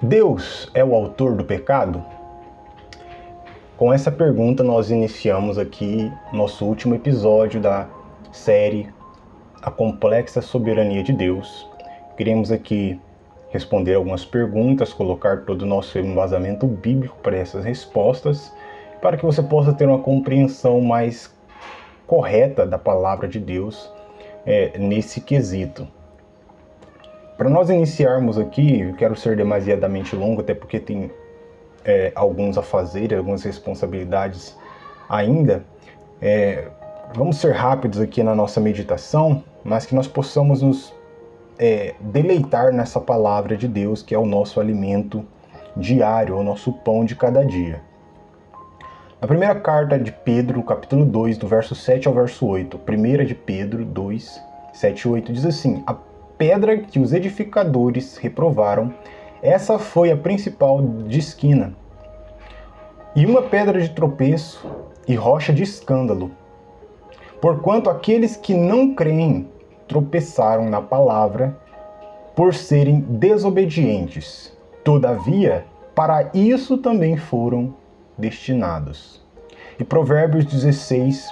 Deus é o autor do pecado? Com essa pergunta nós iniciamos aqui nosso último episódio da série A Complexa Soberania de Deus. Queremos aqui responder algumas perguntas, colocar todo o nosso embasamento bíblico para essas respostas, para que você possa ter uma compreensão mais correta da palavra de Deus nesse quesito. Para nós iniciarmos aqui, eu quero ser demasiadamente longo, até porque tem alguns afazeres, algumas responsabilidades ainda. Vamos ser rápidos aqui na nossa meditação, mas que nós possamos nos deleitar nessa palavra de Deus, que é o nosso alimento diário, o nosso pão de cada dia. Na primeira carta de Pedro, capítulo 2, do verso 7 ao verso 8, 1 de Pedro 2, 7 e 8, diz assim: a pedra que os edificadores reprovaram, essa foi a principal de esquina, e uma pedra de tropeço e rocha de escândalo. Porquanto aqueles que não creem tropeçaram na palavra por serem desobedientes. Todavia, para isso também foram destinados. E Provérbios 16,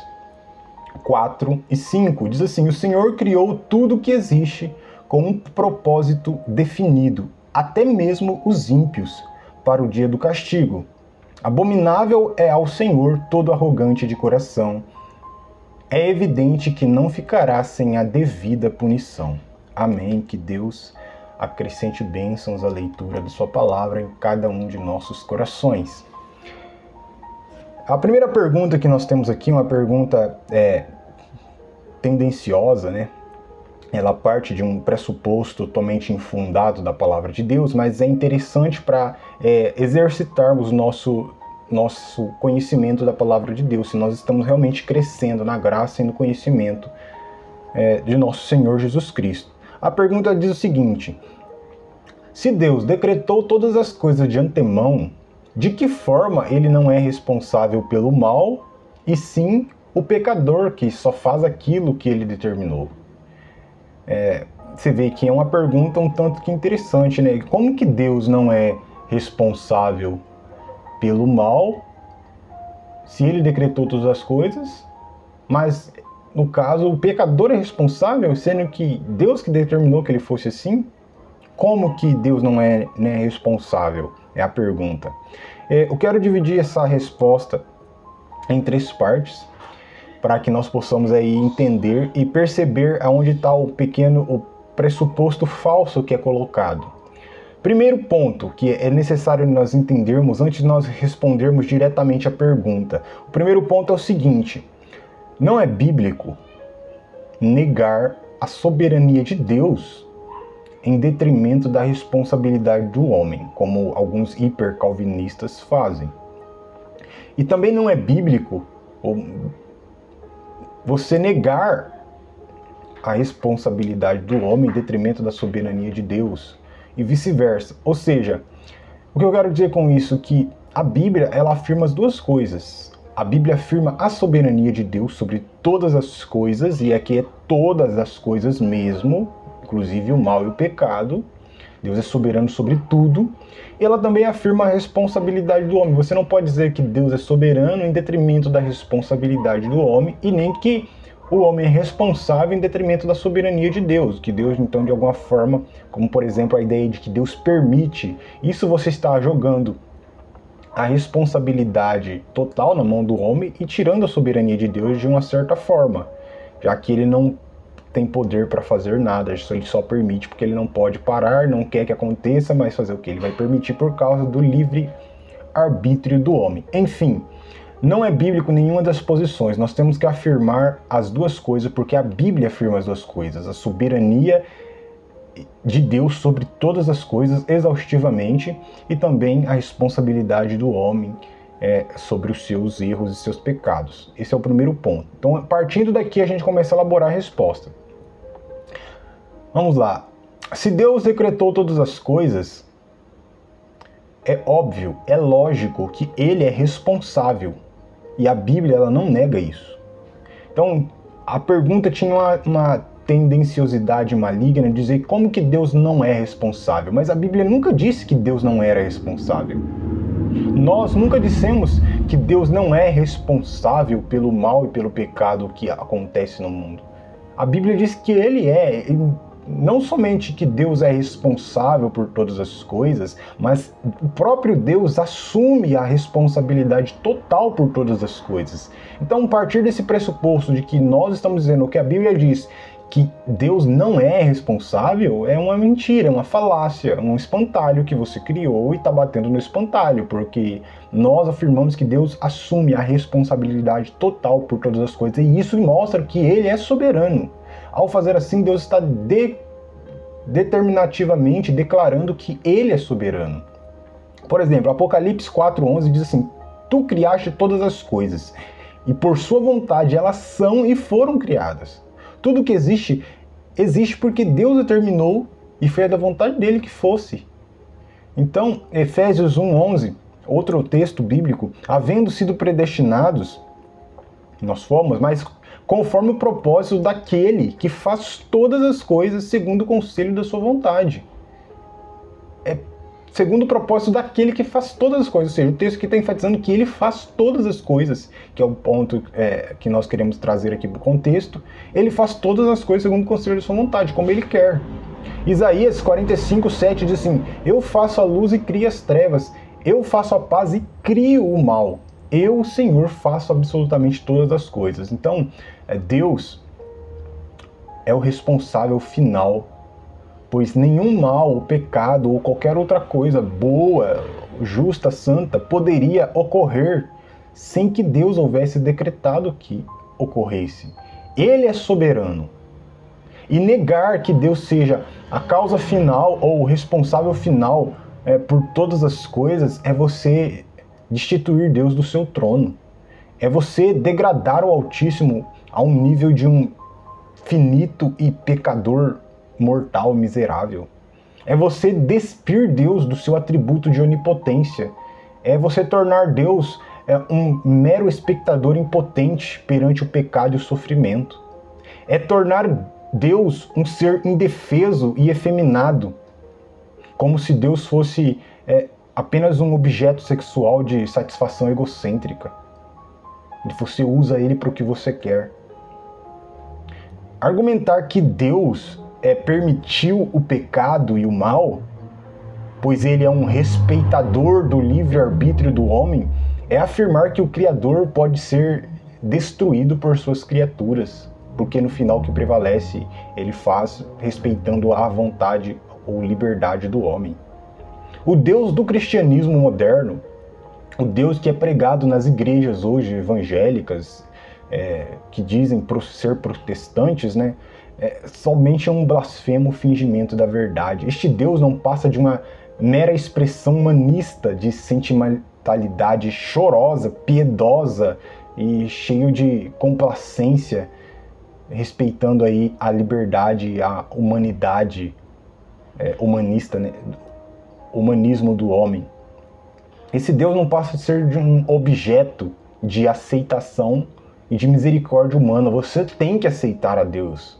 4 e 5 diz assim: o Senhor criou tudo que existe com um propósito definido, até mesmo os ímpios, para o dia do castigo. Abominável é ao Senhor todo arrogante de coração. É evidente que não ficará sem a devida punição. Amém. Que Deus acrescente bênçãos à leitura da sua palavra em cada um de nossos corações. A primeira pergunta que nós temos aqui é uma pergunta tendenciosa, né? Ela parte de um pressuposto totalmente infundado da palavra de Deus, mas é interessante para exercitarmos nosso conhecimento da palavra de Deus, se nós estamos realmente crescendo na graça e no conhecimento de nosso Senhor Jesus Cristo. A pergunta diz o seguinte: se Deus decretou todas as coisas de antemão, de que forma ele não é responsável pelo mal, e sim o pecador que só faz aquilo que ele determinou? Você vê que é uma pergunta um tanto que interessante, né? Como que Deus não é responsável pelo mal, se ele decretou todas as coisas, mas no caso o pecador é responsável, sendo que Deus que determinou que ele fosse assim? Como que Deus não é responsável? É a pergunta. Eu quero dividir essa resposta em 3 partes, para que nós possamos aí entender e perceber aonde está o pressuposto falso que é colocado. Primeiro ponto que é necessário nós entendermos antes de nós respondermos diretamente à pergunta. O primeiro ponto é o seguinte: não é bíblico negar a soberania de Deus em detrimento da responsabilidade do homem, como alguns hipercalvinistas fazem. E também não é bíblico você negar a responsabilidade do homem em detrimento da soberania de Deus, e vice-versa. Ou seja, o que eu quero dizer com isso é que a Bíblia ela afirma as duas coisas. A Bíblia afirma a soberania de Deus sobre todas as coisas, e aqui é todas as coisas mesmo, inclusive o mal e o pecado. Deus é soberano sobre tudo. E ela também afirma a responsabilidade do homem. Você não pode dizer que Deus é soberano em detrimento da responsabilidade do homem, e nem que o homem é responsável em detrimento da soberania de Deus. Que Deus, então, de alguma forma, como por exemplo a ideia de que Deus permite, isso você está jogando a responsabilidade total na mão do homem e tirando a soberania de Deus de uma certa forma, já que ele não tem poder para fazer nada, ele só permite porque ele não pode parar, não quer que aconteça, mas fazer o que? Ele vai permitir por causa do livre arbítrio do homem. Enfim, não é bíblico nenhuma das posições, nós temos que afirmar as duas coisas, porque a Bíblia afirma as duas coisas: a soberania de Deus sobre todas as coisas exaustivamente, e também a responsabilidade do homem sobre os seus erros e seus pecados. Esse é o primeiro ponto. Então, partindo daqui, a gente começa a elaborar a resposta. Vamos lá. Se Deus decretou todas as coisas, é óbvio, é lógico que ele é responsável. E a Bíblia ela não nega isso. Então, a pergunta tinha uma tendenciosidade maligna de dizer como que Deus não é responsável, mas a Bíblia nunca disse que Deus não era responsável. Nós nunca dissemos que Deus não é responsável pelo mal e pelo pecado que acontece no mundo. A Bíblia diz que Ele é, não somente que Deus é responsável por todas as coisas, mas o próprio Deus assume a responsabilidade total por todas as coisas. Então, a partir desse pressuposto de que nós estamos dizendo o que a Bíblia diz, que Deus não é responsável, é uma mentira, é uma falácia, um espantalho que você criou e está batendo no espantalho, porque nós afirmamos que Deus assume a responsabilidade total por todas as coisas, e isso mostra que Ele é soberano. Ao fazer assim, Deus está determinativamente declarando que Ele é soberano. Por exemplo, Apocalipse 4:11 diz assim: Tu criaste todas as coisas, e por sua vontade elas são e foram criadas. Tudo que existe, existe porque Deus determinou e foi da vontade dele que fosse. Então, Efésios 1:11, outro texto bíblico, havendo sido predestinados, nós fomos, mas conforme o propósito daquele que faz todas as coisas segundo o conselho da sua vontade. Segundo o propósito daquele que faz todas as coisas, ou seja, o texto que está enfatizando que ele faz todas as coisas, que é o ponto que nós queremos trazer aqui para o contexto. Ele faz todas as coisas segundo o conselho da sua vontade, como ele quer. Isaías 45:7 diz assim: Eu faço a luz e crio as trevas, eu faço a paz e crio o mal. Eu, o Senhor, faço absolutamente todas as coisas. Então, Deus é o responsável final, pois nenhum mal, pecado ou qualquer outra coisa boa, justa, santa, poderia ocorrer sem que Deus houvesse decretado que ocorresse. Ele é soberano. E negar que Deus seja a causa final ou o responsável final por todas as coisas é você destituir Deus do seu trono. É você degradar o Altíssimo a um nível de um finito e pecador mortal, miserável. É você despir Deus do seu atributo de onipotência. É você tornar Deus um mero espectador impotente perante o pecado e o sofrimento. É tornar Deus um ser indefeso e efeminado, como se Deus fosse apenas um objeto sexual de satisfação egocêntrica. Você usa ele para o que você quer. Argumentar que Deus permitiu o pecado e o mal, pois ele é um respeitador do livre-arbítrio do homem, é afirmar que o Criador pode ser destruído por suas criaturas, porque no final o que prevalece ele faz respeitando a vontade ou liberdade do homem. O Deus do cristianismo moderno, o Deus que é pregado nas igrejas hoje evangélicas, que dizem ser protestantes, né? Somente é um blasfemo fingimento da verdade. Este Deus não passa de uma mera expressão humanista de sentimentalidade chorosa, piedosa e cheio de complacência, respeitando aí a liberdade e a humanidade humanista, né? Humanismo do homem. Esse Deus não passa de ser de um objeto de aceitação e de misericórdia humana. Você tem que aceitar a Deus.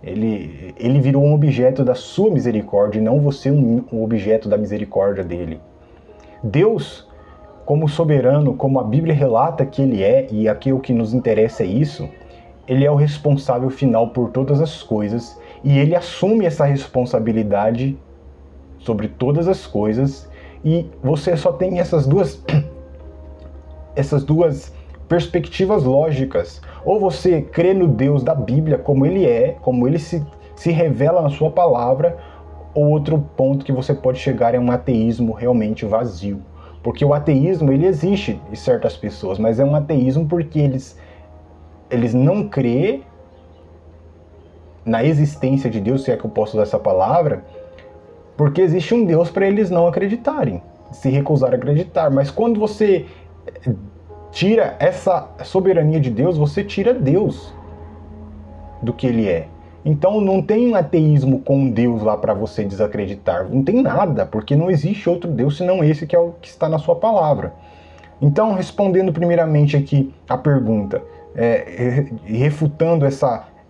Ele virou um objeto da sua misericórdia e não você um objeto da misericórdia dele. Deus, como soberano, como a Bíblia relata que ele é, e aqui o que nos interessa é isso, ele é o responsável final por todas as coisas e ele assume essa responsabilidade sobre todas as coisas, e você só tem essas duas perspectivas lógicas. Ou você crê no Deus da Bíblia como ele é, como ele se revela na sua palavra, ou outro ponto que você pode chegar é um ateísmo realmente vazio. Porque o ateísmo, ele existe em certas pessoas, mas é um ateísmo porque eles não crêem na existência de Deus, se é que eu posso usar essa palavra, porque existe um Deus para eles não acreditarem, se recusar a acreditar. Mas quando você tira essa soberania de Deus, você tira Deus do que ele é. Então não tem um ateísmo com Deus lá para você desacreditar. Não tem nada, porque não existe outro Deus senão esse que é o que está na sua palavra. Então, respondendo primeiramente aqui a pergunta, refutando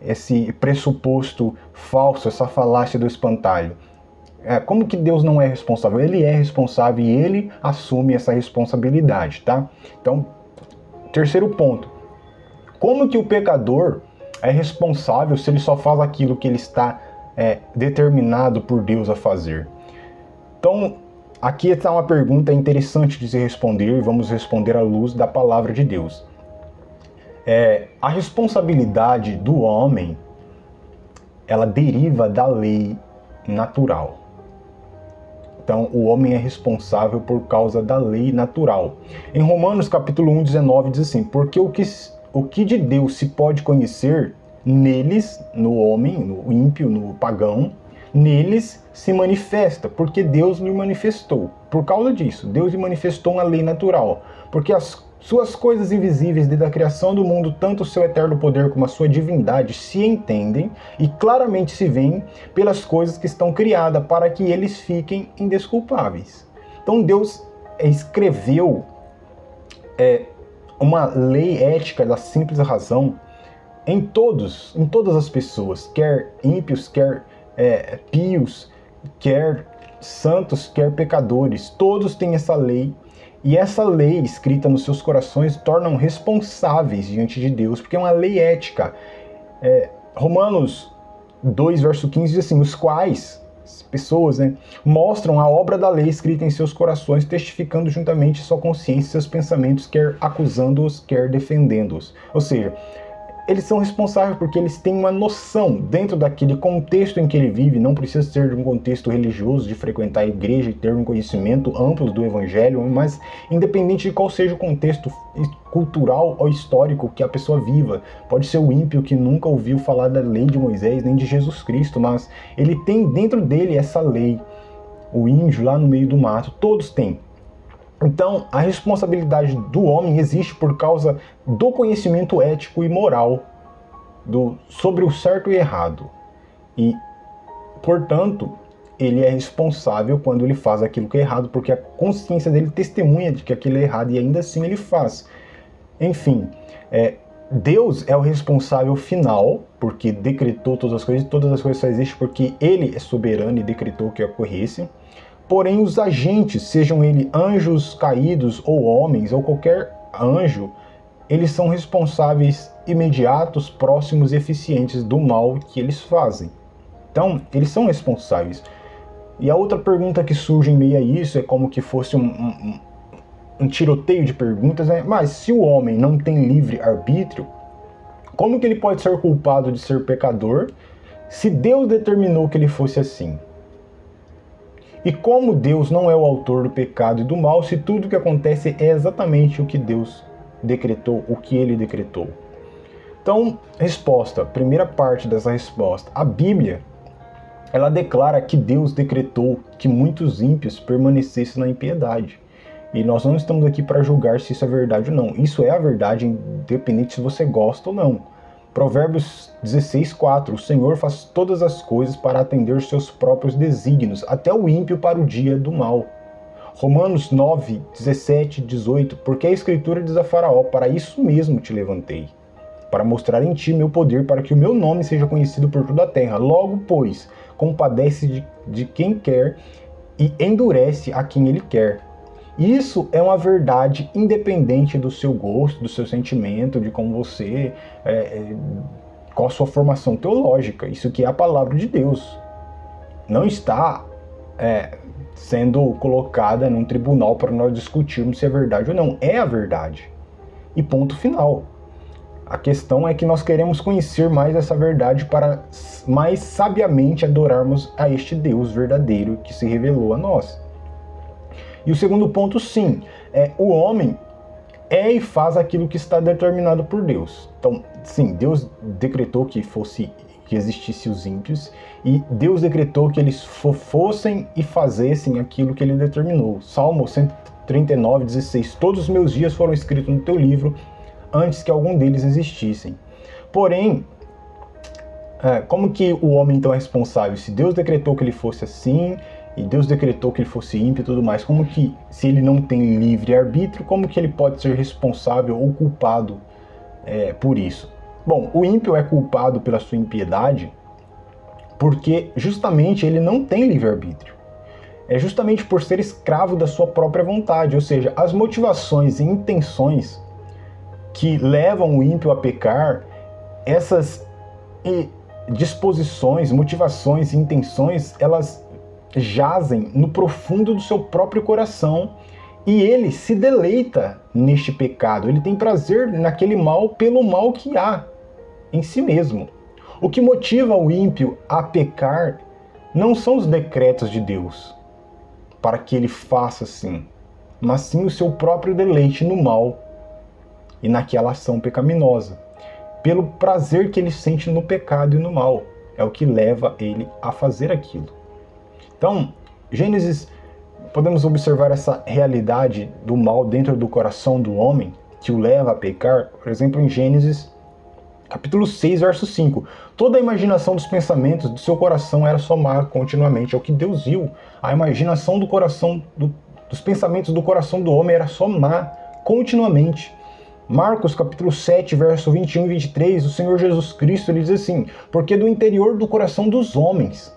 esse pressuposto falso, essa falácia do espantalho. Como que Deus não é responsável? Ele é responsável e ele assume essa responsabilidade, tá? Então, terceiro ponto. Como que o pecador é responsável se ele só faz aquilo que ele está determinado por Deus a fazer? Então, aqui está uma pergunta interessante de se responder, e vamos responder à luz da palavra de Deus. A responsabilidade do homem, ela deriva da lei natural. Então, o homem é responsável por causa da lei natural. Em Romanos capítulo 1, 19, diz assim: porque o que de Deus se pode conhecer, neles, no homem, no ímpio, no pagão, neles se manifesta, porque Deus lhe manifestou. Por causa disso, Deus lhe manifestou uma lei natural, porque as suas coisas invisíveis desde a criação do mundo, tanto o seu eterno poder como a sua divindade, se entendem e claramente se veem pelas coisas que estão criadas, para que eles fiquem indesculpáveis. Então Deus escreveu uma lei ética da simples razão em todas as pessoas, quer ímpios, quer pios, quer santos, quer pecadores, todos têm essa lei. E essa lei escrita nos seus corações tornam responsáveis diante de Deus, porque é uma lei ética. Romanos 2, verso 15 diz assim: os quais, as pessoas, mostram a obra da lei escrita em seus corações, testificando juntamente sua consciência e seus pensamentos, quer acusando-os, quer defendendo-os. Ou seja, eles são responsáveis porque eles têm uma noção dentro daquele contexto em que ele vive. Não precisa ser de um contexto religioso, de frequentar a igreja e ter um conhecimento amplo do evangelho, mas independente de qual seja o contexto cultural ou histórico que a pessoa viva. Pode ser o ímpio que nunca ouviu falar da lei de Moisés nem de Jesus Cristo, mas ele tem dentro dele essa lei. O índio lá no meio do mato, todos têm. Então, a responsabilidade do homem existe por causa do conhecimento ético e moral sobre o certo e errado. E, portanto, ele é responsável quando ele faz aquilo que é errado, porque a consciência dele testemunha de que aquilo é errado e ainda assim ele faz. Enfim, Deus é o responsável final, porque decretou todas as coisas, e todas as coisas só existem porque ele é soberano e decretou que ocorresse. Porém, os agentes, sejam eles anjos caídos ou homens, ou qualquer anjo, eles são responsáveis imediatos, próximos e eficientes do mal que eles fazem. Então, eles são responsáveis. E a outra pergunta que surge em meio a isso é como que fosse um tiroteio de perguntas, mas se o homem não tem livre arbítrio, como que ele pode ser culpado de ser pecador se Deus determinou que ele fosse assim? E como Deus não é o autor do pecado e do mal, se tudo que acontece é exatamente o que Deus decretou, o que ele decretou? Então, resposta, primeira parte dessa resposta. A Bíblia, ela declara que Deus decretou que muitos ímpios permanecessem na impiedade. E nós não estamos aqui para julgar se isso é verdade ou não. Isso é a verdade, independente se você gosta ou não. Provérbios 16:4, o Senhor faz todas as coisas para atender os seus próprios desígnios, até o ímpio para o dia do mal. Romanos 9, 17, 18, porque a Escritura diz a Faraó, para isso mesmo te levantei, para mostrar em ti meu poder, para que o meu nome seja conhecido por toda a terra. Logo, pois, compadece de quem quer e endurece a quem ele quer. Isso é uma verdade independente do seu gosto, do seu sentimento, de como você, qual a sua formação teológica. Isso que é a palavra de Deus. Não está sendo colocada num tribunal para nós discutirmos se é verdade ou não. É a verdade. E ponto final. A questão é que nós queremos conhecer mais essa verdade para mais sabiamente adorarmos a este Deus verdadeiro que se revelou a nós. E o segundo ponto, sim, o homem e faz aquilo que está determinado por Deus. Então, sim, Deus decretou que existissem os ímpios, e Deus decretou que eles fossem e fazessem aquilo que ele determinou. Salmo 139, 16, todos os meus dias foram escritos no teu livro, antes que algum deles existissem. Porém, como que o homem então é responsável? Se Deus decretou que ele fosse assim, e Deus decretou que ele fosse ímpio e tudo mais, como que, se ele não tem livre-arbítrio, como que ele pode ser responsável ou culpado por isso? Bom, o ímpio é culpado pela sua impiedade porque justamente ele não tem livre-arbítrio. É justamente por ser escravo da sua própria vontade, ou seja, as motivações e intenções que levam o ímpio a pecar, essas disposições, motivações e intenções, elas jazem no profundo do seu próprio coração e ele se deleita neste pecado, ele tem prazer naquele mal pelo mal que há em si mesmo. O que motiva o ímpio a pecar não são os decretos de Deus para que ele faça assim, mas sim o seu próprio deleite no mal e naquela ação pecaminosa. Pelo prazer que ele sente no pecado e no mal, é o que leva ele a fazer aquilo. Então, Gênesis, podemos observar essa realidade do mal dentro do coração do homem, que o leva a pecar, por exemplo, em Gênesis capítulo 6, verso 5. Toda a imaginação dos pensamentos do seu coração era só má continuamente. É o que Deus viu. A imaginação do coração, dos pensamentos do coração do homem era só má continuamente. Marcos capítulo 7, verso 21 e 23, o Senhor Jesus Cristo ele diz assim: porque do interior do coração dos homens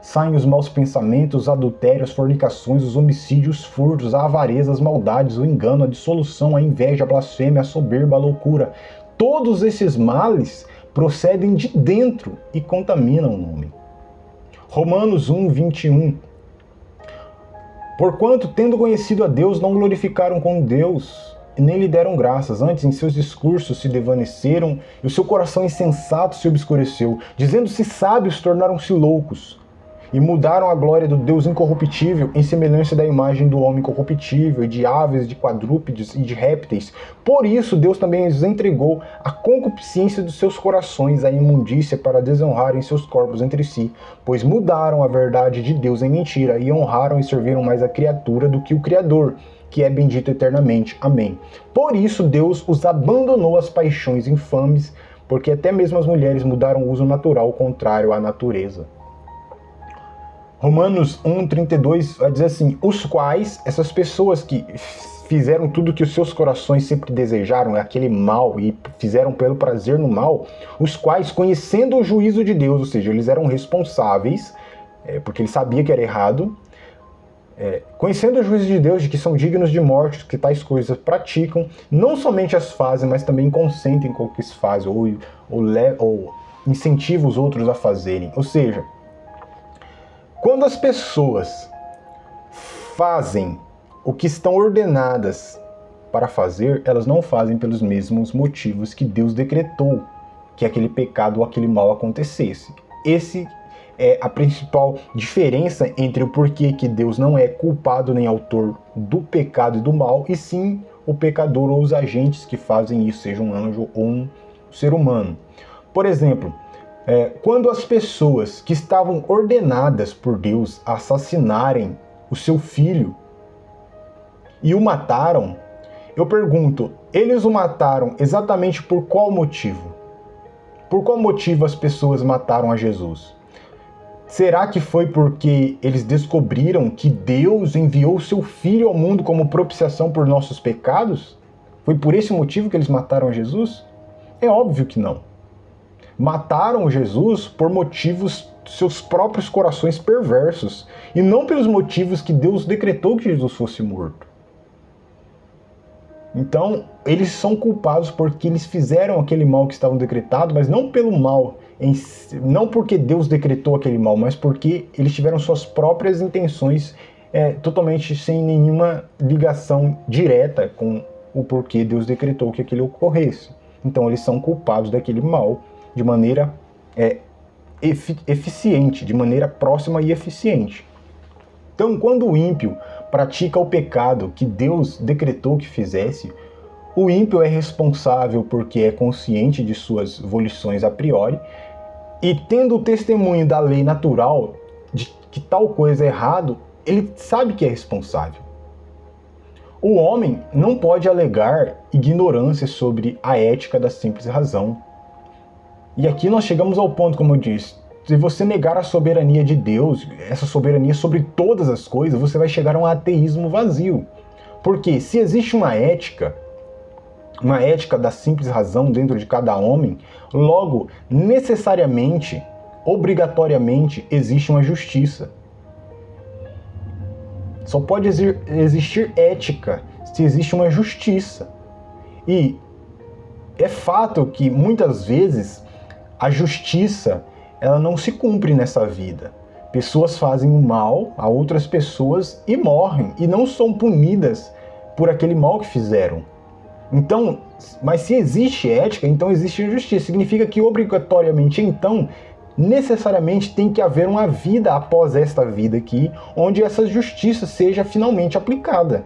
saem os maus pensamentos, os adultérios, as fornicações, os homicídios, os furtos, a avareza, as maldades, o engano, a dissolução, a inveja, a blasfêmia, a soberba, a loucura. Todos esses males procedem de dentro e contaminam o homem. Romanos 1, 21. Porquanto, tendo conhecido a Deus, não glorificaram com Deus e nem lhe deram graças. Antes, em seus discursos se desvaneceram e o seu coração insensato se obscureceu. Dizendo-se sábios, tornaram-se loucos e mudaram a glória do Deus incorruptível em semelhança da imagem do homem corruptível, e de aves, de quadrúpedes e de répteis. Por isso Deus também os entregou à concupiscência dos seus corações, à imundícia, para desonrarem seus corpos entre si, pois mudaram a verdade de Deus em mentira, e honraram e serviram mais a criatura do que o Criador, que é bendito eternamente. Amém. Por isso Deus os abandonou às paixões infames, porque até mesmo as mulheres mudaram o uso natural contrário à natureza. Romanos 1,32 vai dizer assim: os quais, essas pessoas que fizeram tudo que os seus corações sempre desejaram, aquele mal, e fizeram pelo prazer no mal, os quais, conhecendo o juízo de Deus, ou seja, eles eram responsáveis, porque eles sabiam que era errado, conhecendo o juízo de Deus, de que são dignos de morte, que tais coisas praticam, não somente as fazem, mas também consentem com o que se faz, ou incentivam os outros a fazerem. Ou seja, quando as pessoas fazem o que estão ordenadas para fazer, elas não fazem pelos mesmos motivos que Deus decretou que aquele pecado ou aquele mal acontecesse. Esse é a principal diferença entre o porquê que Deus não é culpado nem autor do pecado e do mal, e sim o pecador ou os agentes que fazem isso, seja um anjo ou um ser humano. Por exemplo, quando as pessoas que estavam ordenadas por Deus a assassinarem o seu filho e o mataram, eu pergunto, eles o mataram exatamente por qual motivo? Por qual motivo as pessoas mataram a Jesus? Será que foi porque eles descobriram que Deus enviou o seu filho ao mundo como propiciação por nossos pecados? Foi por esse motivo que eles mataram a Jesus? É óbvio que não. Mataram Jesus por motivos dos seus próprios corações perversos, e não pelos motivos que Deus decretou que Jesus fosse morto. Então, eles são culpados porque eles fizeram aquele mal que estavam decretado, mas não pelo mal, não porque Deus decretou aquele mal, mas porque eles tiveram suas próprias intenções totalmente sem nenhuma ligação direta com o porquê Deus decretou que aquilo ocorresse. Então, eles são culpados daquele mal de maneira eficiente, de maneira próxima e eficiente. Então, quando o ímpio pratica o pecado que Deus decretou que fizesse, o ímpio é responsável porque é consciente de suas volições a priori, e tendo o testemunho da lei natural de que tal coisa é errado, ele sabe que é responsável. O homem não pode alegar ignorância sobre a ética da simples razão. E aqui nós chegamos ao ponto, como eu disse, se você negar a soberania de Deus, essa soberania sobre todas as coisas, você vai chegar a um ateísmo vazio. Porque se existe uma ética, uma ética da simples razão dentro de cada homem, logo, necessariamente, obrigatoriamente, existe uma justiça. Só pode existir ética se existe uma justiça. E é fato que muitas vezes a justiça ela não se cumpre nessa vida. Pessoas fazem o mal a outras pessoas e morrem, e não são punidas por aquele mal que fizeram. Então, mas se existe ética, então existe justiça. Significa que obrigatoriamente, então, necessariamente tem que haver uma vida após esta vida aqui, onde essa justiça seja finalmente aplicada.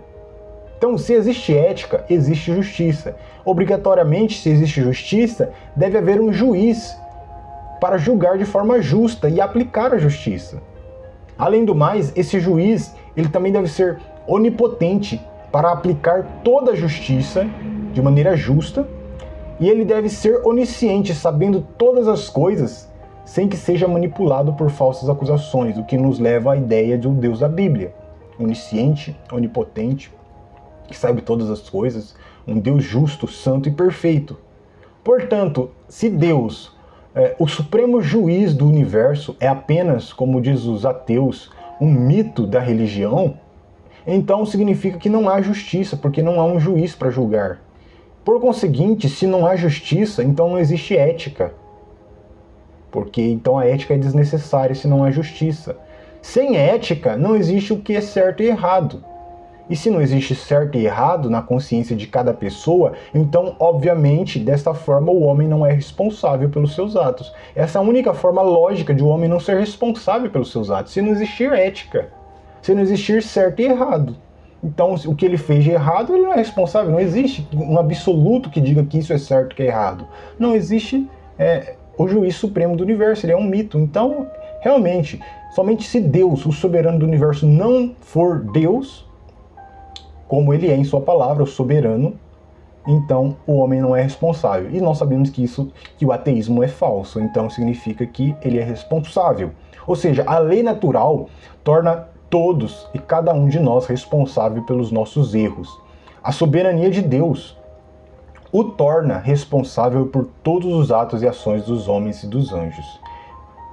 Então, se existe ética, existe justiça. Obrigatoriamente, se existe justiça, deve haver um juiz para julgar de forma justa e aplicar a justiça. Além do mais, esse juiz ele também deve ser onipotente para aplicar toda a justiça de maneira justa, e ele deve ser onisciente, sabendo todas as coisas, sem que seja manipulado por falsas acusações, o que nos leva à ideia de um Deus da Bíblia. Onisciente, onipotente, que sabe todas as coisas, um Deus justo, santo e perfeito. Portanto, se Deus, o supremo juiz do universo, é apenas, como diz os ateus, um mito da religião, então significa que não há justiça, porque não há um juiz para julgar. Por conseguinte, se não há justiça, então não existe ética. Porque então a ética é desnecessária se não há justiça. Sem ética, não existe o que é certo e errado. E se não existe certo e errado na consciência de cada pessoa, então, obviamente, desta forma, o homem não é responsável pelos seus atos. Essa é a única forma lógica de o homem não ser responsável pelos seus atos, se não existir ética, se não existir certo e errado. Então, o que ele fez de errado, ele não é responsável. Não existe um absoluto que diga que isso é certo e que é errado. Não existe o juiz supremo do universo, ele é um mito. Então, realmente, somente se Deus, o soberano do universo, não for Deus, como ele é em sua palavra, o soberano, então o homem não é responsável. E nós sabemos que o ateísmo é falso, então significa que ele é responsável. Ou seja, a lei natural torna todos e cada um de nós responsável pelos nossos erros. A soberania de Deus o torna responsável por todos os atos e ações dos homens e dos anjos.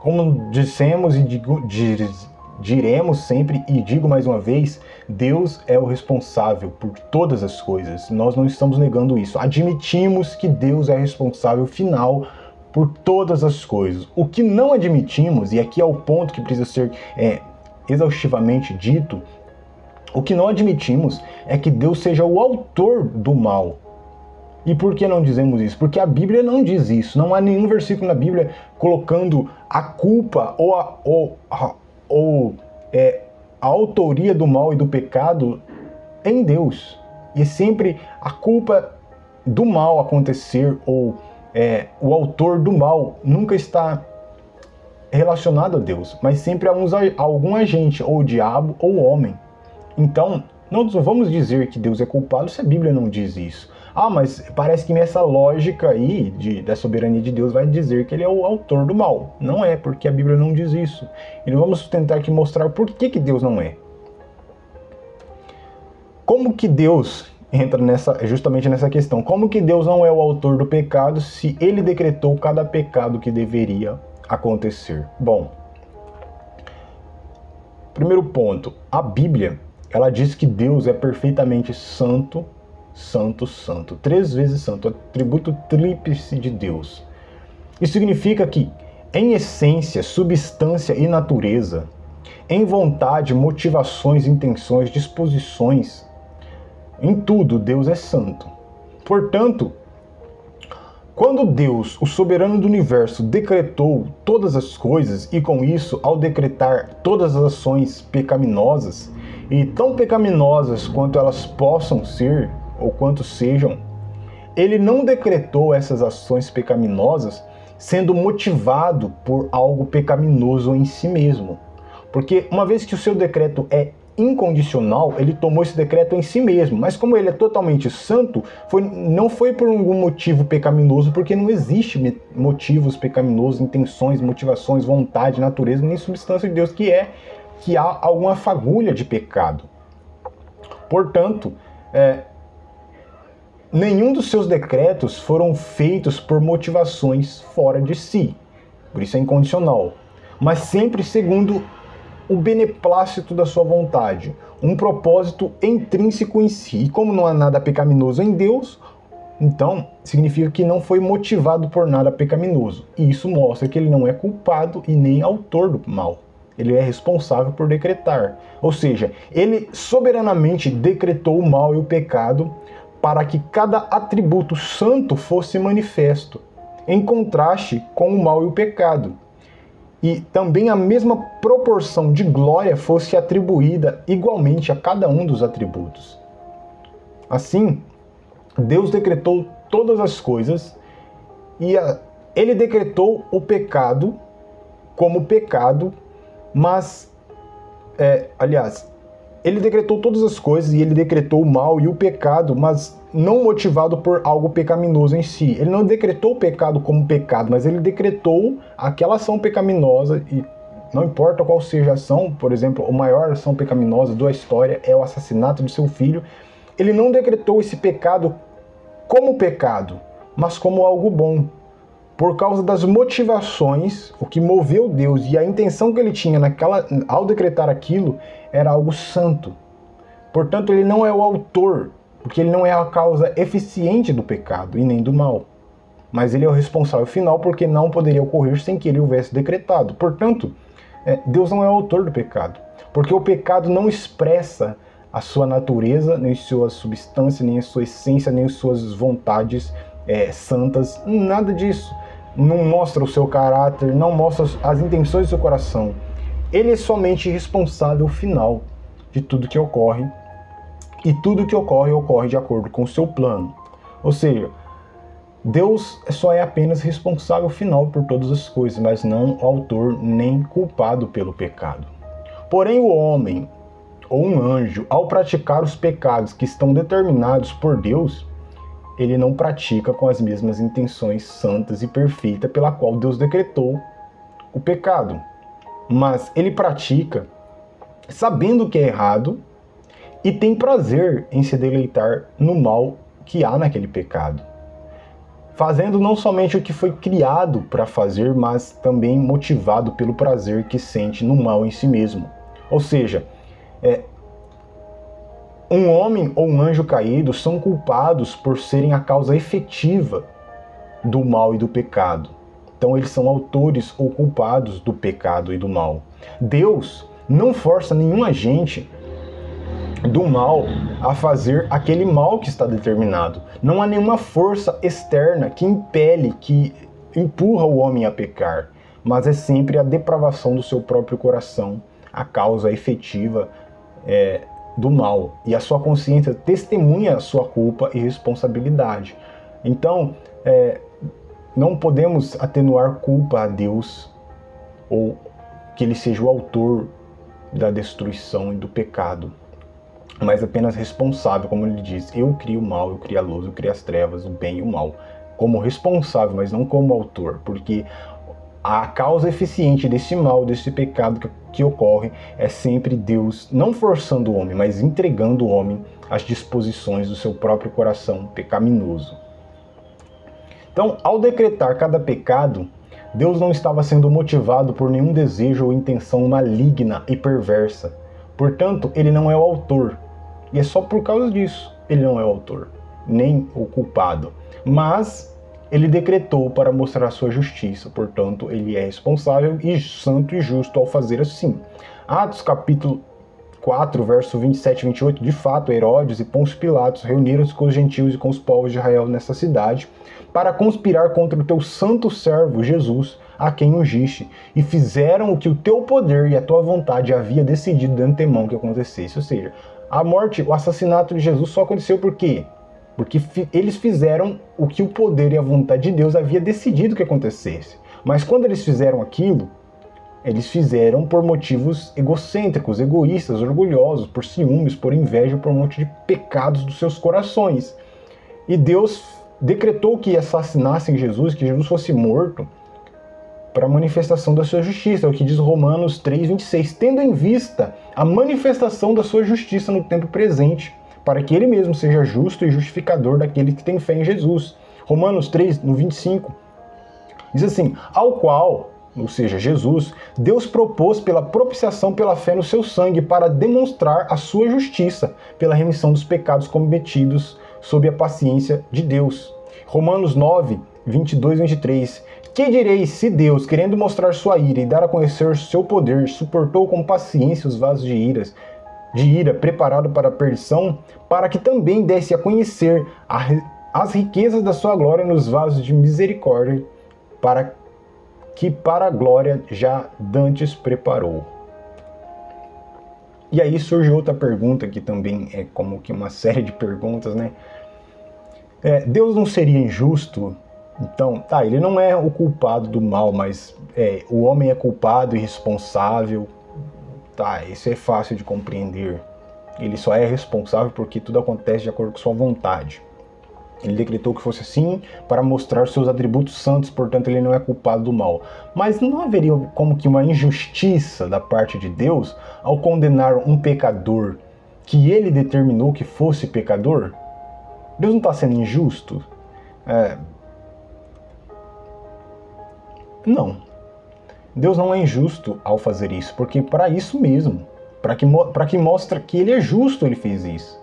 Como dissemos e diremos sempre, e digo mais uma vez, Deus é o responsável por todas as coisas. Nós não estamos negando isso. Admitimos que Deus é responsável final por todas as coisas. O que não admitimos, e aqui é o ponto que precisa ser exaustivamente dito, o que não admitimos é que Deus seja o autor do mal. E por que não dizemos isso? Porque a Bíblia não diz isso. Não há nenhum versículo na Bíblia colocando a culpa ou a autoria do mal e do pecado em Deus. E sempre a culpa do mal acontecer ou o autor do mal nunca está relacionado a Deus, mas sempre a algum agente, ou o diabo ou o homem. Então, não vamos dizer que Deus é culpado se a Bíblia não diz isso. Ah, mas parece que nessa lógica aí da soberania de Deus vai dizer que ele é o autor do mal. Não é, porque a Bíblia não diz isso. E vamos tentar aqui mostrar por que Deus não é. Como que Deus entra justamente nessa questão? Como que Deus não é o autor do pecado se ele decretou cada pecado que deveria acontecer? Bom, primeiro ponto, a Bíblia, ela diz que Deus é perfeitamente santo, santo, santo, 3 vezes santo, atributo tríplice de Deus. Isso significa que, em essência, substância e natureza, em vontade, motivações, intenções, disposições, em tudo Deus é santo. Portanto, quando Deus, o soberano do universo, decretou todas as coisas, e com isso, ao decretar todas as ações pecaminosas, e tão pecaminosas quanto elas possam ser, ou quanto sejam, ele não decretou essas ações pecaminosas sendo motivado por algo pecaminoso em si mesmo. Porque uma vez que o seu decreto é incondicional, ele tomou esse decreto em si mesmo, mas como ele é totalmente santo, não foi por algum motivo pecaminoso, porque não existe motivos pecaminosos, intenções, motivações, vontade, natureza, nem substância de Deus que há alguma fagulha de pecado. Portanto, nenhum dos seus decretos foram feitos por motivações fora de si, por isso é incondicional, mas sempre segundo o beneplácito da sua vontade, um propósito intrínseco em si. E como não há nada pecaminoso em Deus, então significa que não foi motivado por nada pecaminoso. E isso mostra que ele não é culpado e nem autor do mal. Ele é responsável por decretar. Ou seja, ele soberanamente decretou o mal e o pecado para que cada atributo santo fosse manifesto, em contraste com o mal e o pecado. E também a mesma proporção de glória fosse atribuída igualmente a cada um dos atributos. Assim, Deus decretou todas as coisas e ele decretou o pecado como pecado, mas, ele decretou todas as coisas e ele decretou o mal e o pecado, mas não motivado por algo pecaminoso em si. Ele não decretou o pecado como pecado, mas ele decretou aquela ação pecaminosa, e não importa qual seja a ação. Por exemplo, a maior ação pecaminosa da história é o assassinato de seu filho. Ele não decretou esse pecado como pecado, mas como algo bom. Por causa das motivações, o que moveu Deus e a intenção que ele tinha ao decretar aquilo era algo santo. Portanto, ele não é o autor, porque ele não é a causa eficiente do pecado e nem do mal. Mas ele é o responsável final, porque não poderia ocorrer sem que ele houvesse decretado. Portanto, Deus não é o autor do pecado, porque o pecado não expressa a sua natureza, nem sua substância, nem a sua essência, nem as suas vontades santas, nada disso. Não mostra o seu caráter, não mostra as intenções do seu coração. Ele é somente responsável final de tudo que ocorre, e tudo que ocorre de acordo com o seu plano. Ou seja, Deus só é apenas responsável final por todas as coisas, mas não autor nem culpado pelo pecado. Porém, o homem ou um anjo, ao praticar os pecados que estão determinados por Deus, ele não pratica com as mesmas intenções santas e perfeitas pela qual Deus decretou o pecado. Mas ele pratica sabendo que é errado e tem prazer em se deleitar no mal que há naquele pecado, fazendo não somente o que foi criado para fazer, mas também motivado pelo prazer que sente no mal em si mesmo. Ou seja, um homem ou um anjo caído são culpados por serem a causa efetiva do mal e do pecado. Então eles são autores ou culpados do pecado e do mal. Deus não força nenhum agente do mal a fazer aquele mal que está determinado. Não há nenhuma força externa que impele, que empurra o homem a pecar, mas é sempre a depravação do seu próprio coração, a causa efetiva do mal, e a sua consciência testemunha a sua culpa e responsabilidade. Então, não podemos atenuar culpa a Deus, ou que ele seja o autor da destruição e do pecado, mas apenas responsável, como ele diz: eu crio o mal, eu crio a luz, eu crio as trevas, o bem e o mal, como responsável, mas não como autor, porque a causa eficiente desse mal, desse pecado que ocorre, é sempre Deus, não forçando o homem, mas entregando o homem às disposições do seu próprio coração pecaminoso. Então, ao decretar cada pecado, Deus não estava sendo motivado por nenhum desejo ou intenção maligna e perversa. Portanto, ele não é o autor. E é só por causa disso ele não é o autor, nem o culpado. Mas ele decretou para mostrar a sua justiça, portanto, ele é responsável e santo e justo ao fazer assim. Atos capítulo 4, verso 27 e 28, de fato, Herodes e Pôncio Pilatos reuniram-se com os gentios e com os povos de Israel nessa cidade para conspirar contra o teu santo servo Jesus, a quem ungiste, e fizeram o que o teu poder e a tua vontade havia decidido de antemão que acontecesse. Ou seja, a morte, o assassinato de Jesus só aconteceu por quê? Porque eles fizeram o que o poder e a vontade de Deus havia decidido que acontecesse. Mas quando eles fizeram aquilo, eles fizeram por motivos egocêntricos, egoístas, orgulhosos, por ciúmes, por inveja, por um monte de pecados dos seus corações. E Deus decretou que assassinassem Jesus, que Jesus fosse morto, para a manifestação da sua justiça, é o que diz Romanos 3:26, tendo em vista a manifestação da sua justiça no tempo presente, para que ele mesmo seja justo e justificador daqueles que têm fé em Jesus. Romanos 3, no 25, diz assim: ao qual, ou seja, Jesus, Deus propôs pela propiciação pela fé no seu sangue para demonstrar a sua justiça pela remissão dos pecados cometidos sob a paciência de Deus. Romanos 9, 22 e 23. Que direis se Deus, querendo mostrar sua ira e dar a conhecer seu poder, suportou com paciência os vasos de ira preparado para a perdição, para que também desse a conhecer as riquezas da sua glória nos vasos de misericórdia, para a glória já dantes preparou. E aí surge outra pergunta, que também é como que uma série de perguntas, né? Deus não seria injusto? Então, ele não é o culpado do mal, mas o homem é culpado e responsável. Isso é fácil de compreender. Ele só é responsável porque tudo acontece de acordo com sua vontade. Ele decretou que fosse assim para mostrar seus atributos santos, portanto ele não é culpado do mal. Mas não haveria como que uma injustiça da parte de Deus ao condenar um pecador que ele determinou que fosse pecador? Deus não está sendo injusto? Não. Deus não é injusto ao fazer isso, porque para isso mesmo, para que mostre que ele é justo, ele fez isso.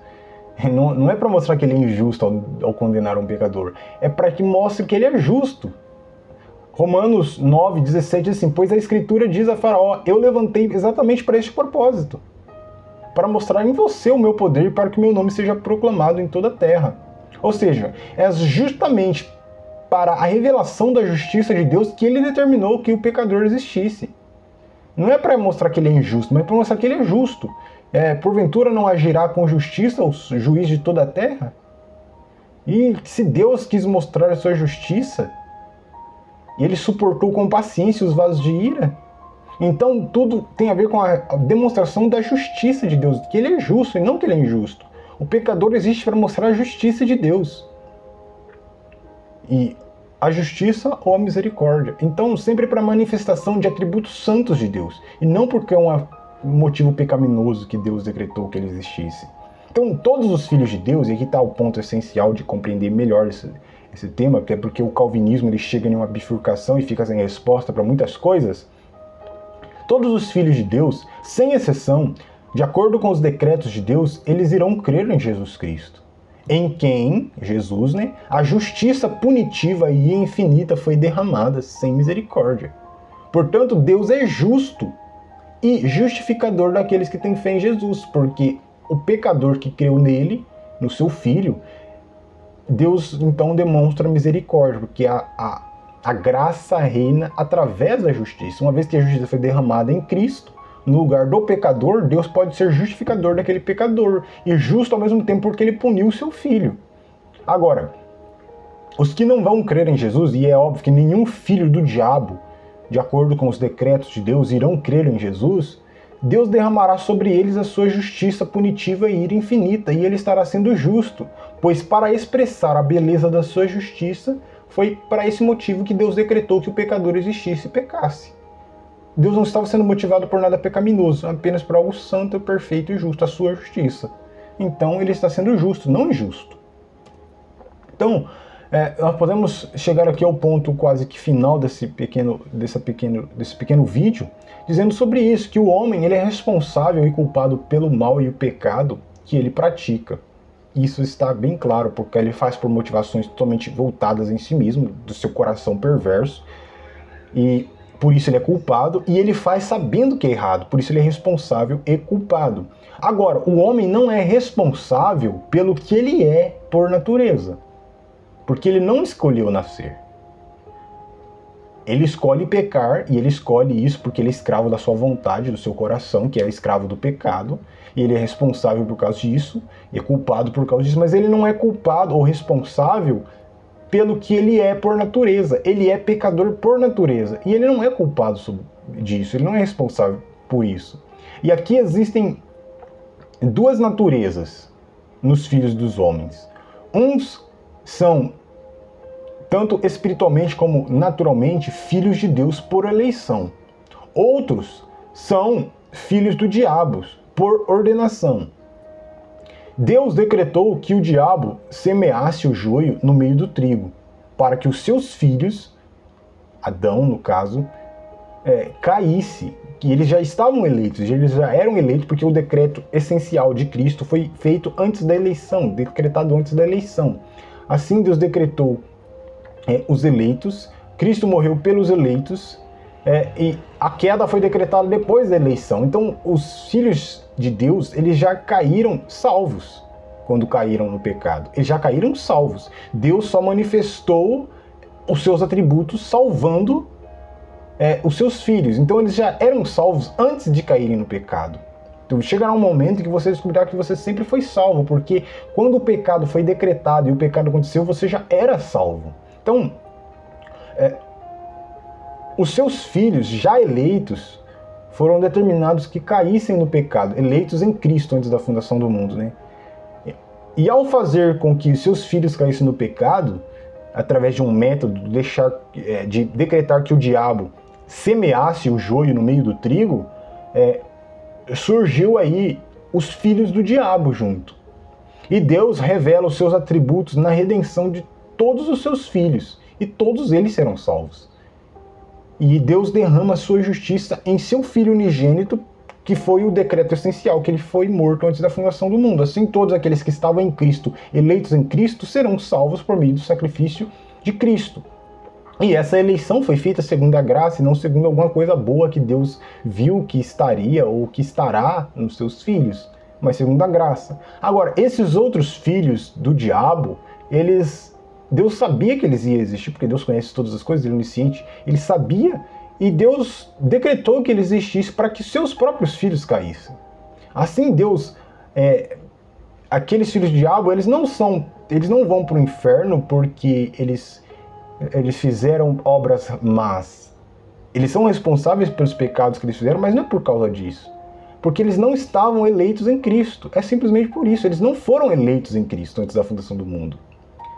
Não é para mostrar que ele é injusto ao condenar um pecador, é para que mostre que ele é justo. Romanos 9, 17 diz assim: pois a Escritura diz a Faraó: eu levantei exatamente para este propósito, para mostrar em você o meu poder e para que o meu nome seja proclamado em toda a terra. Ou seja, é justamente para a revelação da justiça de Deus que ele determinou que o pecador existisse. Não é para mostrar que ele é injusto, mas para mostrar que ele é justo. Porventura não agirá com justiça o juiz de toda a terra? E se Deus quis mostrar a sua justiça, e ele suportou com paciência os vasos de ira, então tudo tem a ver com a demonstração da justiça de Deus, que ele é justo e não que ele é injusto. O pecador existe para mostrar a justiça de Deus. E a justiça ou a misericórdia. Então, sempre para manifestação de atributos santos de Deus. E não porque é um motivo pecaminoso que Deus decretou que ele existisse. Então, todos os filhos de Deus, e aqui está o ponto essencial de compreender melhor esse tema, que é porque o calvinismo ele chega em uma bifurcação e fica sem resposta para muitas coisas. Todos os filhos de Deus, sem exceção, de acordo com os decretos de Deus, eles irão crer em Jesus Cristo. Em quem, Jesus, a justiça punitiva e infinita foi derramada sem misericórdia. Portanto, Deus é justo e justificador daqueles que têm fé em Jesus, porque o pecador que creu nele, no seu Filho, Deus então demonstra misericórdia, porque a graça reina através da justiça. Uma vez que a justiça foi derramada em Cristo, no lugar do pecador, Deus pode ser justificador daquele pecador, e justo ao mesmo tempo porque ele puniu o seu filho. Agora, os que não vão crer em Jesus, e é óbvio que nenhum filho do diabo, de acordo com os decretos de Deus, irão crer em Jesus, Deus derramará sobre eles a sua justiça punitiva e ira infinita, e ele estará sendo justo, pois para expressar a beleza da sua justiça, foi para esse motivo que Deus decretou que o pecador existisse e pecasse. Deus não estava sendo motivado por nada pecaminoso, apenas por algo santo, perfeito e justo, a sua justiça. Então ele está sendo justo, não injusto. Então, nós podemos chegar aqui ao ponto quase que final desse pequeno vídeo, dizendo sobre isso, que o homem ele é responsável e culpado pelo mal e o pecado que ele pratica. Isso está bem claro, porque ele faz por motivações totalmente voltadas em si mesmo, do seu coração perverso, e por isso ele é culpado, e ele faz sabendo que é errado, por isso ele é responsável e culpado. Agora, o homem não é responsável pelo que ele é por natureza, porque ele não escolheu nascer. Ele escolhe pecar, e ele escolhe isso porque ele é escravo da sua vontade, do seu coração, que é escravo do pecado, e ele é responsável por causa disso, e é culpado por causa disso, mas ele não é culpado ou responsável pelo que ele é por natureza. Ele é pecador por natureza, e ele não é culpado disso, ele não é responsável por isso. E aqui existem duas naturezas nos filhos dos homens. Uns são, tanto espiritualmente como naturalmente, filhos de Deus por eleição. Outros são filhos do diabo por ordenação. Deus decretou que o diabo semeasse o joio no meio do trigo, para que os seus filhos, Adão no caso, caísse, que eles já estavam eleitos, eles já eram eleitos porque o decreto essencial de Cristo foi feito antes da eleição, decretado antes da eleição. Assim Deus decretou os eleitos, Cristo morreu pelos eleitos, e a queda foi decretada depois da eleição. Então os filhos de Deus, eles já caíram salvos quando caíram no pecado. Eles já caíram salvos. Deus só manifestou os seus atributos salvando os seus filhos. Então eles já eram salvos antes de caírem no pecado. Então chegará um momento em que você descobrirá que você sempre foi salvo, porque quando o pecado foi decretado e o pecado aconteceu, você já era salvo. Então, os seus filhos já eleitos foram determinados que caíssem no pecado, eleitos em Cristo antes da fundação do mundo, né? E ao fazer com que seus filhos caíssem no pecado, através de um método de decretar que o diabo semeasse o joio no meio do trigo, surgiu aí os filhos do diabo junto. E Deus revela os seus atributos na redenção de todos os seus filhos, e todos eles serão salvos. E Deus derrama a sua justiça em seu Filho unigênito, que foi o decreto essencial, que ele foi morto antes da fundação do mundo. Assim, todos aqueles que estavam em Cristo, eleitos em Cristo, serão salvos por meio do sacrifício de Cristo. E essa eleição foi feita segundo a graça e não segundo alguma coisa boa que Deus viu que estaria ou que estará nos seus filhos, mas segundo a graça. Agora, esses outros filhos do diabo, Deus sabia que eles iam existir, porque Deus conhece todas as coisas, ele é onisciente, ele sabia, e Deus decretou que eles existissem para que seus próprios filhos caíssem. Assim, Deus, aqueles filhos do diabo, eles não vão para o inferno porque eles fizeram obras más. Eles são responsáveis pelos pecados que eles fizeram, mas não é por causa disso. Porque eles não estavam eleitos em Cristo. É simplesmente por isso. Eles não foram eleitos em Cristo antes da fundação do mundo.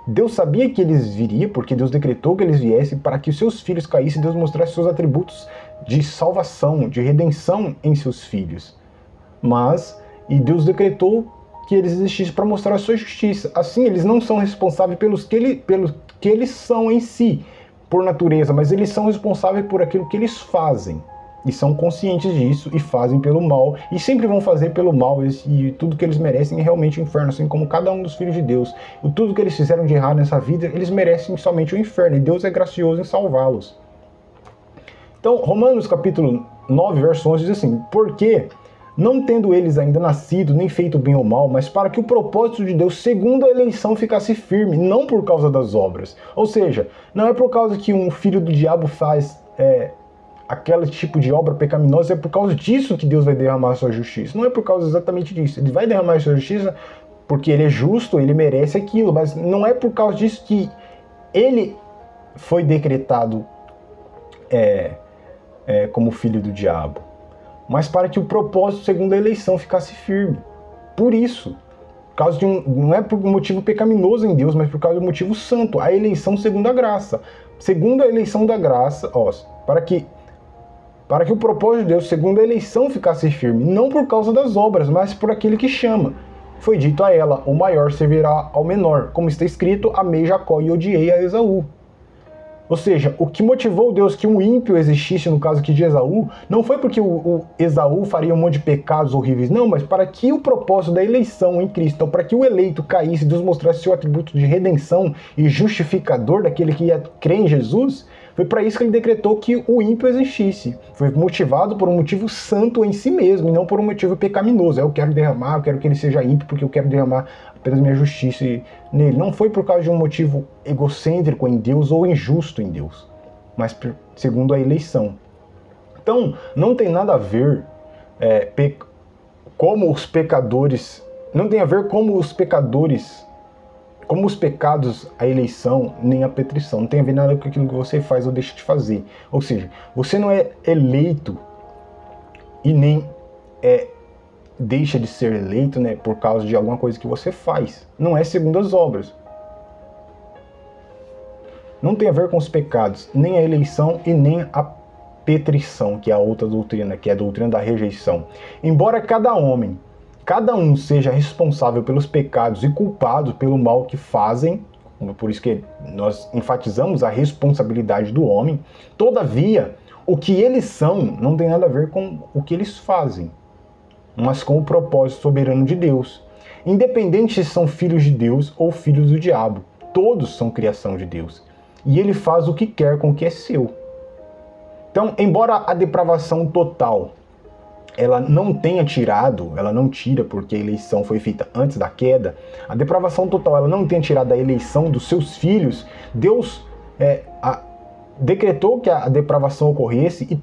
Deus sabia que eles viriam, porque Deus decretou que eles viessem para que os seus filhos caíssem e Deus mostrasse seus atributos de salvação, de redenção em seus filhos. E Deus decretou que eles existissem para mostrar a sua justiça. Assim, eles não são responsáveis pelos que eles são em si, por natureza, mas eles são responsáveis por aquilo que eles fazem. E são conscientes disso e fazem pelo mal, e sempre vão fazer pelo mal, e tudo que eles merecem é realmente o inferno, assim como cada um dos filhos de Deus. E tudo que eles fizeram de errado nessa vida, eles merecem somente o inferno, e Deus é gracioso em salvá-los. Então, Romanos capítulo 9, verso 11 diz assim: porque, não tendo eles ainda nascido, nem feito bem ou mal, mas para que o propósito de Deus, segundo a eleição, ficasse firme, não por causa das obras. Ou seja, não é por causa que um filho do diabo faz aquele tipo de obra pecaminosa, é por causa disso que Deus vai derramar a sua justiça. Não é por causa exatamente disso. Ele vai derramar a sua justiça porque ele é justo, ele merece aquilo, mas não é por causa disso que ele foi decretado como filho do diabo, mas para que o propósito segundo a eleição ficasse firme. Por isso, por causa não é por um motivo pecaminoso em Deus, mas por causa do motivo santo, a eleição segundo a graça. Segundo a eleição da graça, para que o propósito de Deus, segundo a eleição, ficasse firme, não por causa das obras, mas por aquele que chama. Foi dito a ela: o maior servirá ao menor. Como está escrito: amei Jacó e odiei a Esaú. Ou seja, o que motivou Deus que um ímpio existisse, no caso aqui de Esaú, não foi porque o Esaú faria um monte de pecados horríveis, não, mas para que o propósito da eleição em Cristo, então para que o eleito caísse, Deus mostrasse seu atributo de redenção e justificador daquele que ia crer em Jesus, foi para isso que ele decretou que o ímpio existisse. Foi motivado por um motivo santo em si mesmo, e não por um motivo pecaminoso. Eu quero derramar, eu quero que ele seja ímpio, porque eu quero derramar apenas minha justiça nele. Não foi por causa de um motivo egocêntrico em Deus ou injusto em Deus, mas segundo a eleição. Então, não tem nada a ver como os pecadores, não tem a ver como os pecadores, como os pecados, a eleição, nem a petrição. Não tem a ver nada com aquilo que você faz ou deixa de fazer. Ou seja, você não é eleito e nem deixa de ser eleito, né, por causa de alguma coisa que você faz. Não é segundo as obras. Não tem a ver com os pecados, nem a eleição e nem a petrição, que é a outra doutrina, que é a doutrina da rejeição. Embora cada homem cada um seja responsável pelos pecados e culpado pelo mal que fazem, por isso que nós enfatizamos a responsabilidade do homem, todavia, o que eles são não tem nada a ver com o que eles fazem, mas com o propósito soberano de Deus. Independente se são filhos de Deus ou filhos do diabo, todos são criação de Deus. E ele faz o que quer com o que é seu. Então, embora a depravação total, ela não tira porque a eleição foi feita antes da queda, a depravação total, ela não tenha tirado a eleição dos seus filhos, Deus decretou que a depravação ocorresse e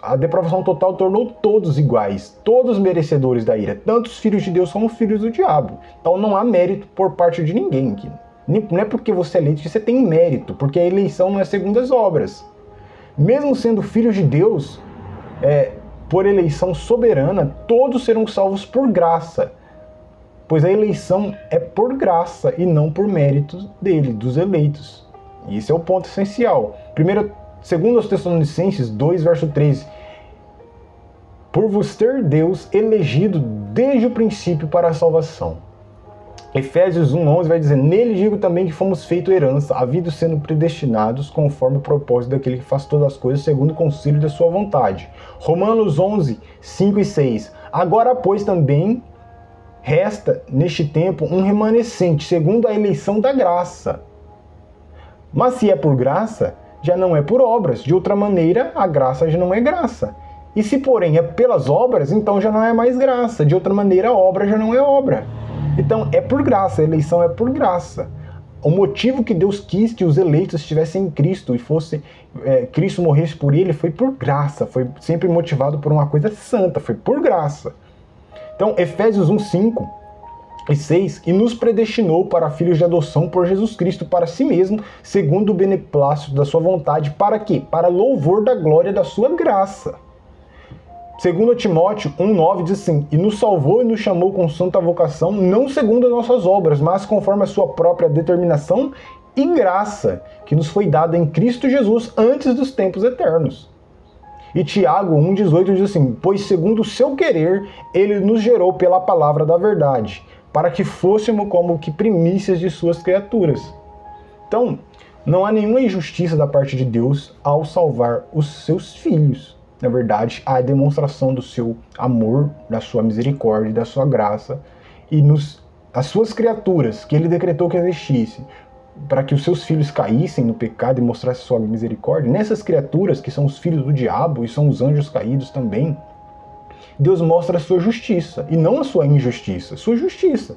a depravação total tornou todos iguais, todos merecedores da ira, tanto os filhos de Deus como os filhos do diabo. Então não há mérito por parte de ninguém aqui. Não é porque você é eleito que você tem mérito, porque a eleição não é segundo as obras. Mesmo sendo filhos de Deus, por eleição soberana, todos serão salvos por graça, pois a eleição é por graça e não por méritos dos eleitos. E esse é o ponto essencial. Segundo aos Tessalonicenses 2, verso 13, por vos ter Deus elegido desde o princípio para a salvação. Efésios 1:11 vai dizer, nele digo também que fomos feito herança, havido sendo predestinados conforme o propósito daquele que faz todas as coisas segundo o conselho da sua vontade. Romanos 11, 5 e 6. Agora, pois, também resta neste tempo um remanescente, segundo a eleição da graça. Mas se é por graça, já não é por obras. De outra maneira, a graça já não é graça. E se, porém, é pelas obras, então já não é mais graça. De outra maneira, a obra já não é obra. Então, é por graça, a eleição é por graça. O motivo que Deus quis que os eleitos estivessem em Cristo e Cristo morresse por ele foi por graça, foi sempre motivado por uma coisa santa, foi por graça. Então, Efésios 1, 5 e 6, e nos predestinou para filhos de adoção por Jesus Cristo para si mesmo, segundo o beneplácito da sua vontade, para quê? Para louvor da glória da sua graça. Segundo Timóteo 1,9 diz assim, e nos salvou e nos chamou com santa vocação, não segundo as nossas obras, mas conforme a sua própria determinação e graça, que nos foi dada em Cristo Jesus antes dos tempos eternos. E Tiago 1,18 diz assim, pois segundo o seu querer, ele nos gerou pela palavra da verdade, para que fôssemos como que primícias de suas criaturas. Então, não há nenhuma injustiça da parte de Deus ao salvar os seus filhos. Na verdade, há a demonstração do seu amor, da sua misericórdia, da sua graça, e as suas criaturas, que ele decretou que existissem, para que os seus filhos caíssem no pecado e mostrassem sua misericórdia, nessas criaturas, que são os filhos do diabo e são os anjos caídos também, Deus mostra a sua justiça, e não a sua injustiça, a sua justiça,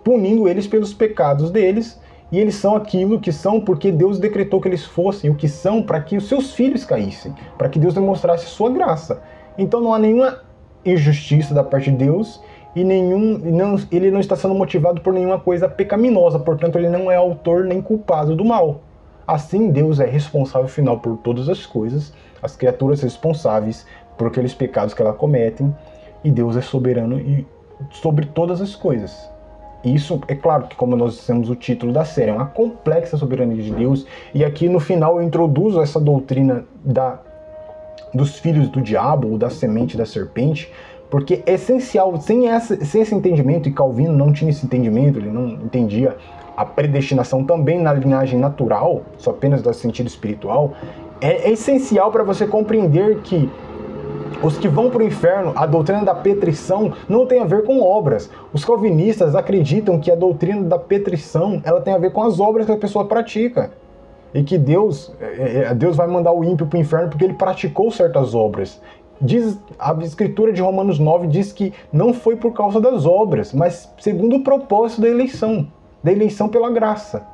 punindo eles pelos pecados deles, e eles são aquilo que são porque Deus decretou que eles fossem o que são para que os seus filhos caíssem, para que Deus demonstrasse sua graça. Então não há nenhuma injustiça da parte de Deus e ele não está sendo motivado por nenhuma coisa pecaminosa, portanto ele não é autor nem culpado do mal. Assim, Deus é responsável final por todas as coisas, as criaturas responsáveis por aqueles pecados que elas cometem, e Deus é soberano sobre todas as coisas. Isso, é claro que como nós dissemos o título da série, é uma complexa soberania de Deus, e aqui no final eu introduzo essa doutrina dos filhos do diabo, ou da semente da serpente, porque é essencial, sem esse entendimento, e Calvino não tinha esse entendimento, ele não entendia a predestinação também na linhagem natural, só apenas do sentido espiritual, é essencial para você compreender que os que vão para o inferno, a doutrina da petrição não tem a ver com obras. Os calvinistas acreditam que a doutrina da petrição ela tem a ver com as obras que a pessoa pratica. E que Deus vai mandar o ímpio para o inferno porque ele praticou certas obras. A escritura de Romanos 9 diz que não foi por causa das obras, mas segundo o propósito da eleição pela graça.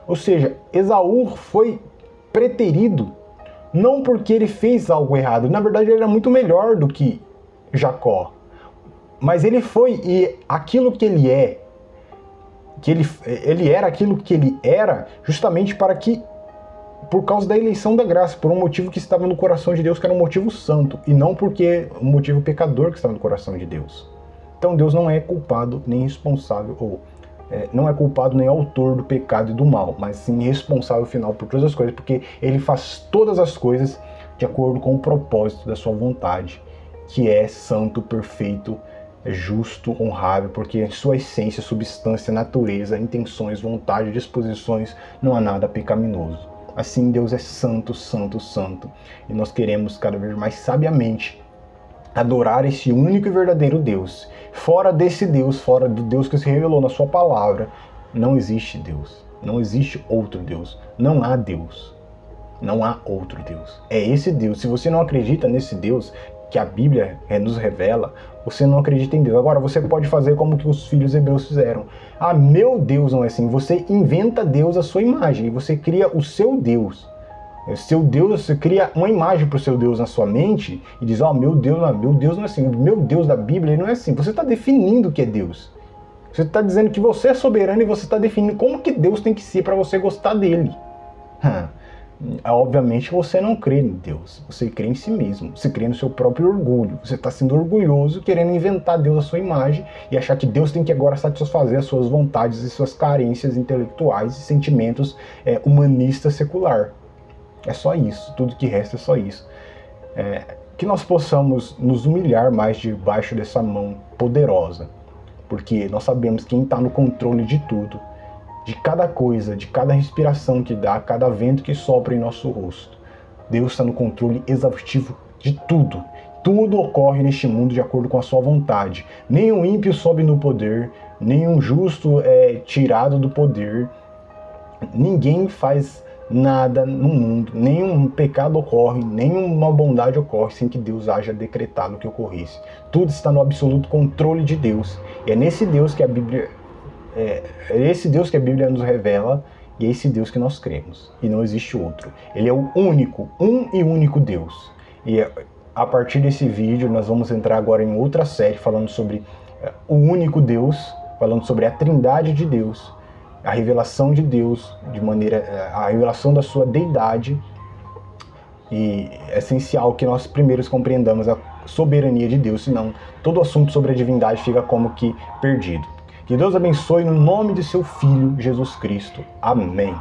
Ou seja, Esaú foi preterido não porque ele fez algo errado, na verdade ele era muito melhor do que Jacó, mas ele foi, e aquilo que ele é, ele era aquilo que ele era justamente por causa da eleição da graça, por um motivo que estava no coração de Deus, que era um motivo santo, e não porque um motivo pecador que estava no coração de Deus. Então Deus não é culpado nem responsável, não é culpado nem autor do pecado e do mal, mas sim responsável final por todas as coisas, porque ele faz todas as coisas de acordo com o propósito da sua vontade, que é santo, perfeito, é justo, honrável, porque em sua essência, substância, natureza, intenções, vontade, disposições, não há nada pecaminoso. Assim, Deus é santo, santo, santo. E nós queremos cada vez mais sabiamente adorar esse único e verdadeiro Deus. Fora desse Deus, fora do Deus que se revelou na sua palavra, não existe Deus. Não existe outro Deus. Não há Deus. Não há outro Deus. É esse Deus. Se você não acredita nesse Deus que a Bíblia nos revela, você não acredita em Deus. Agora, você pode fazer como que os filhos hebreus fizeram. Ah, meu Deus não é assim. Você inventa Deus à sua imagem e você cria o seu Deus. O seu Deus, você cria uma imagem para o seu Deus na sua mente e diz, ó, meu Deus não é assim. O meu Deus da Bíblia ele não é assim. Você está definindo o que é Deus. Você está dizendo que você é soberano e você está definindo como que Deus tem que ser para você gostar dele. Obviamente você não crê em Deus, você crê em si mesmo, você crê no seu próprio orgulho, você está sendo orgulhoso, querendo inventar Deus à sua imagem e achar que Deus tem que agora satisfazer as suas vontades e suas carências intelectuais e sentimentos humanistas secular. É só isso, tudo que resta é só isso. Que nós possamos nos humilhar mais debaixo dessa mão poderosa, porque nós sabemos quem está no controle de tudo, de cada coisa, de cada respiração que dá, cada vento que sopra em nosso rosto. Deus está no controle exaustivo de tudo. Tudo ocorre neste mundo de acordo com a sua vontade. Nenhum ímpio sobe no poder, nenhum justo é tirado do poder. Ninguém faz nada no mundo, nenhum pecado ocorre, nenhuma bondade ocorre sem que Deus haja decretado que ocorresse. Tudo está no absoluto controle de Deus. E é nesse Deus que a Bíblia... É esse Deus que a Bíblia nos revela e é esse Deus que nós cremos. E não existe outro. Ele é o único, um e único Deus. E a partir desse vídeo nós vamos entrar agora em outra série falando sobre o único Deus, falando sobre a trindade de Deus, a revelação de Deus, a revelação da sua deidade. E é essencial que nós primeiros compreendamos a soberania de Deus, senão todo assunto sobre a divindade fica como que perdido. Que Deus abençoe no nome de seu Filho, Jesus Cristo. Amém.